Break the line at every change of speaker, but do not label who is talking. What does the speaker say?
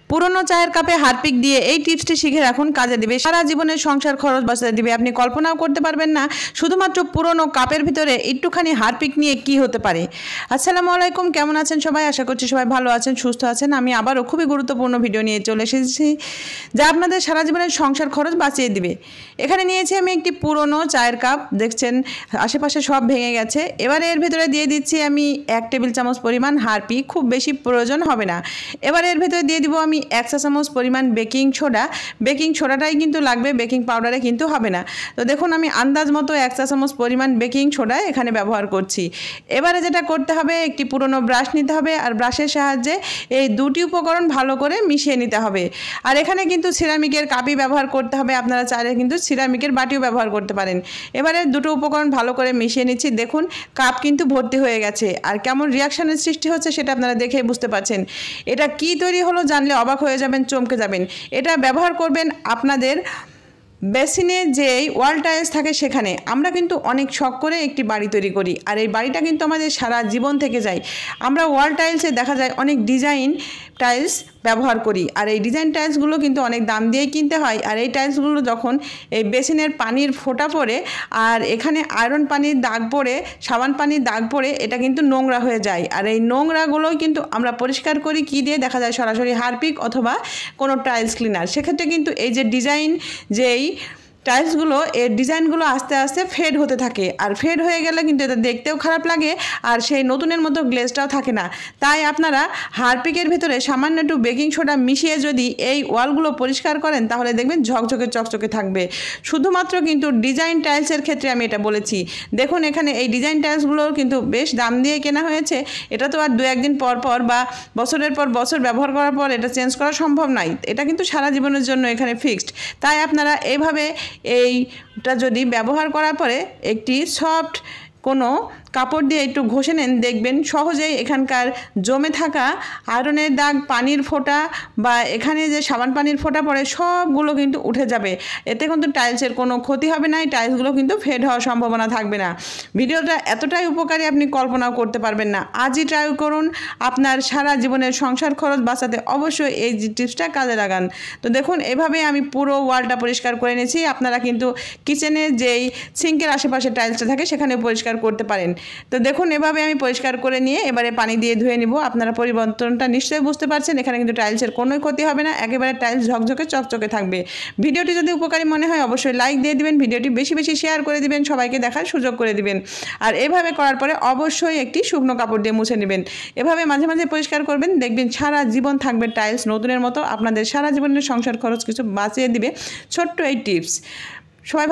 পুরনো চায়ের কাপে হারপিক দিয়ে এই টিপসটি শিখে রাখুন, কাজে দিবে, সারা জীবনের সংসার খরচ বাঁচাতে দিবে। আপনি কল্পনাও করতে পারবেন না শুধুমাত্র পুরনো কাপের ভিতরে একটুখানি হারপিক নিয়ে কি হতে পারে। আসসালামু আলাইকুম, কেমন আছেন সবাই? আশা করছি সবাই ভালো আছেন, সুস্থ আছেন। আমি আবারও খুবই গুরুত্বপূর্ণ ভিডিও নিয়ে চলে এসেছি যা আপনাদের সারা জীবনের সংসার খরচ বাঁচিয়ে দিবে। এখানে নিয়েছি আমি একটি পুরনো চায়ের কাপ, দেখছেন আশেপাশে সব ভেঙে গেছে। এবারে এর ভিতরে দিয়ে দিচ্ছি আমি 1 টেবিল চামচ পরিমাণ হারপিক, খুব বেশি প্রয়োজন হবে না। এবারে এর ভিতরে দিয়ে দিব আমি 1 চা চামচ পরিমাণ বেকিং সোডা। বেকিং সোডাটাই কিন্তু লাগবে, বেকিং পাউডারে কিন্তু হবে না। তো দেখুন আমি আন্দাজ মতো 1 চা চামচ পরিমাণ বেকিং সোডা এখানে ব্যবহার করছি। এবারে যেটা করতে হবে, একটি পুরনো ব্রাশ নিতে হবে আর ব্রাশের সাহায্যে এই দুটি উপকরণ ভালো করে মিশিয়ে নিতে হবে। আর এখানে কিন্তু সিরামিকের কাপই ব্যবহার করতে হবে, আপনারা চাইলে কিন্তু সিরামিকের বাটিও ব্যবহার করতে পারেন। এবারে দুটো উপকরণ ভালো করে মিশিয়ে নিচ্ছি। দেখুন কাপ কিন্তু ভর্তি হয়ে গেছে, আর কেমন রিয়াকশনের সৃষ্টি হচ্ছে সেটা আপনারা দেখেই বুঝতে পারছেন। এটা কি তৈরি হলো জানলে অবাক হয়ে যাবেন, চমকে যাবেন। এটা ব্যবহার করবেন আপনাদের বেসিনে যেই ওয়াল টাইলস থাকে সেখানে। আমরা কিন্তু অনেক শখ করে একটি বাড়ি তৈরি করি, আর এই বাড়িটা কিন্তু আমাদের সারা জীবন থেকে যায়। আমরা ওয়াল টাইলসে দেখা যায় অনেক ডিজাইন টাইলস ব্যবহার করি, আর এই ডিজাইন টাইলসগুলো কিন্তু অনেক দাম দিয়েই কিনতে হয়। আর এই টাইলসগুলো যখন এই বেসিনের পানির ফোঁটা পড়ে আর এখানে আয়রন পানির দাগ পড়ে, সাবান পানির দাগ পড়ে, এটা কিন্তু নোংরা হয়ে যায়। আর এই নোংরাগুলোই কিন্তু আমরা পরিষ্কার করি কি দিয়ে? দেখা যায় সরাসরি হারপিক অথবা কোনো টাইলস ক্লিনার। সেক্ষেত্রে কিন্তু এই যে ডিজাইন যেই টাইলসগুলো, এর ডিজাইনগুলো আস্তে আস্তে ফেড হতে থাকে, আর ফেড হয়ে গেলে কিন্তু এটা দেখতেও খারাপ লাগে, আর সেই নতুনের মতো গ্লেজটাও থাকে না। তাই আপনারা হারপিকের ভিতরে সামান্য একটু বেকিং সোডা মিশিয়ে যদি এই ওয়ালগুলো পরিষ্কার করেন তাহলে দেখবেন ঝকঝকে চকচকে থাকবে। শুধুমাত্র কিন্তু ডিজাইন টাইলসের ক্ষেত্রে আমি এটা বলেছি। দেখুন এখানে এই ডিজাইন টাইলসগুলোর কিন্তু বেশ দাম দিয়ে কেনা হয়েছে। এটা তো আর 2-1 দিন পর পর বা বছরের পর বছর ব্যবহার করার পর এটা চেঞ্জ করা সম্ভব নয়। এটা কিন্তু সারা জীবনের জন্য এখানে ফিক্সড। তাই আপনারা এইভাবে এইটা যদি ব্যবহার করার পরে একটি সফট কোনো কাপড় দিয়ে একটু ঘষে নেন, দেখবেন সহজেই এখানকার জমে থাকা আয়রনের দাগ, পানির ফোঁটা বা এখানে যে সাবান পানির ফোঁটা পড়ে সবগুলো কিন্তু উঠে যাবে। এতে কিন্তু টাইলসের কোনো ক্ষতি হবে না, এই টাইলসগুলো কিন্তু ফেড হওয়ার সম্ভাবনা থাকবে না। ভিডিওটা এতটাই উপকারী আপনি কল্পনাও করতে পারবেন না। আজই ট্রাই করুন, আপনার সারা জীবনের সংসার খরচ বাঁচাতে অবশ্যই এই টিপসটা কাজে লাগান। তো দেখুন এভাবে আমি পুরো ওয়ালটা পরিষ্কার করে নিয়েছি। আপনারা কিন্তু কিচেনের যেই সিঙ্কের আশেপাশে টাইলসটা থাকে সেখানে পরিষ্কার করতে পারেন। তো দেখুন এভাবে আমি পরিষ্কার করে নিয়ে এবারে পানি দিয়ে ধুয়ে নিব। আপনারা পরিবর্তনটা নিশ্চয়ই বুঝতে পারছেন। এখানে কিন্তু টাইলসের কোনোই ক্ষতি হবে না, একেবারে টাইলস ঝকঝকে চকচকে থাকবে। ভিডিওটি যদি উপকারী মনে হয় অবশ্যই লাইক দিয়ে দিবেন, ভিডিওটি বেশি বেশি শেয়ার করে দিবেন, সবাইকে দেখার সুযোগ করে দিবেন। আর এভাবে করার পরে অবশ্যই একটি শুকনো কাপড় দিয়ে মুছে নেবেন। এভাবে মাঝে মাঝে পরিষ্কার করবেন, দেখবেন সারা জীবন থাকবে টাইলস নতুনের মতো। আপনাদের সারা জীবনের সংসার খরচ কিছু বাঁচিয়ে দিবে ছোট্ট এই টিপস। সবাই